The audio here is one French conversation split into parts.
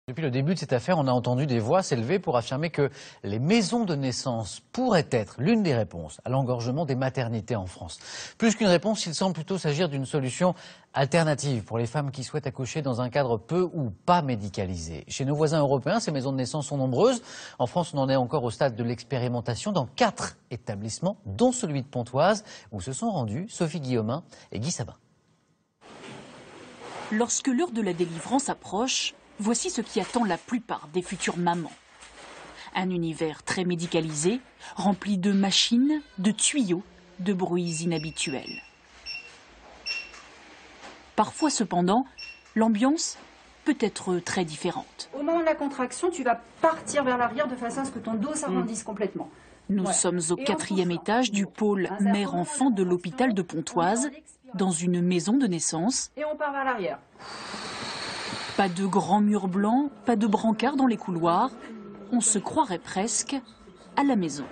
Depuis le début de cette affaire, on a entendu des voix s'élever pour affirmer que les maisons de naissance pourraient être l'une des réponses à l'engorgement des maternités en France. Plus qu'une réponse, il semble plutôt s'agir d'une solution alternative pour les femmes qui souhaitent accoucher dans un cadre peu ou pas médicalisé. Chez nos voisins européens, ces maisons de naissance sont nombreuses. En France, on en est encore au stade de l'expérimentation dans 4 établissements, dont celui de Pontoise, où se sont rendus Sophie Guillaumin et Guy Sabin. Lorsque l'heure de la délivrance approche, voici ce qui attend la plupart des futures mamans. Un univers très médicalisé, rempli de machines, de tuyaux, de bruits inhabituels. Parfois cependant, l'ambiance peut être très différente. Au moment de la contraction, tu vas partir vers l'arrière de façon à ce que ton dos s'arrondisse complètement. Nous sommes au 4e étage du pôle mère-enfant de l'hôpital de Pontoise, dans une maison de naissance. Et on part vers l'arrière. Pas de grands murs blancs, pas de brancards dans les couloirs. On se croirait presque à la maison.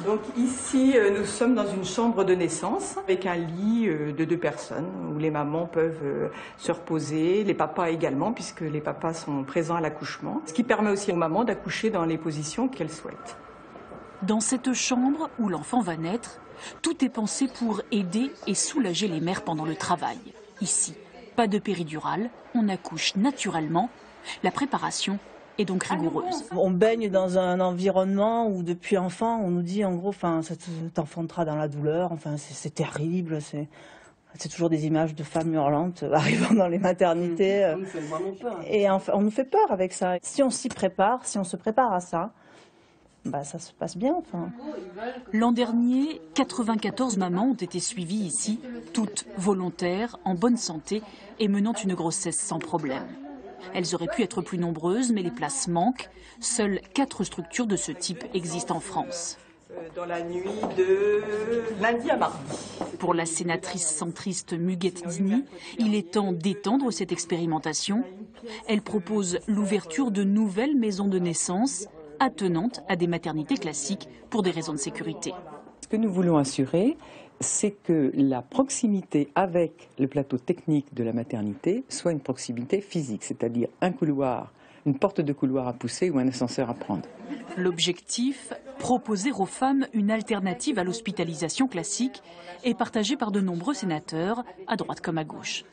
Donc ici, nous sommes dans une chambre de naissance avec un lit de 2 personnes où les mamans peuvent se reposer, les papas également puisque les papas sont présents à l'accouchement. Ce qui permet aussi aux mamans d'accoucher dans les positions qu'elles souhaitent. Dans cette chambre où l'enfant va naître, tout est pensé pour aider et soulager les mères pendant le travail. Ici, pas de péridurale, on accouche naturellement. La préparation est donc rigoureuse. On baigne dans un environnement où depuis enfant on nous dit en gros, t'enfanteras dans la douleur, c'est terrible, c'est toujours des images de femmes hurlantes arrivant dans les maternités. On nous fait vraiment peur. Et enfin, on nous fait peur avec ça. Si on s'y prépare, si on se prépare à ça, ça se passe bien. L'an dernier, 94 mamans ont été suivies ici, toutes volontaires, en bonne santé et menant une grossesse sans problème. Elles auraient pu être plus nombreuses, mais les places manquent. Seules 4 structures de ce type existent en France. Dans la nuit de lundi à mardi. Pour la sénatrice centriste Muguette Dini, il est temps d'étendre cette expérimentation. Elle propose l'ouverture de nouvelles maisons de naissance attenantes à des maternités classiques pour des raisons de sécurité. Ce que nous voulons assurer, c'est que la proximité avec le plateau technique de la maternité soit une proximité physique, c'est-à-dire un couloir, une porte de couloir à pousser ou un ascenseur à prendre. L'objectif, proposer aux femmes une alternative à l'hospitalisation classique, est partagé par de nombreux sénateurs, à droite comme à gauche.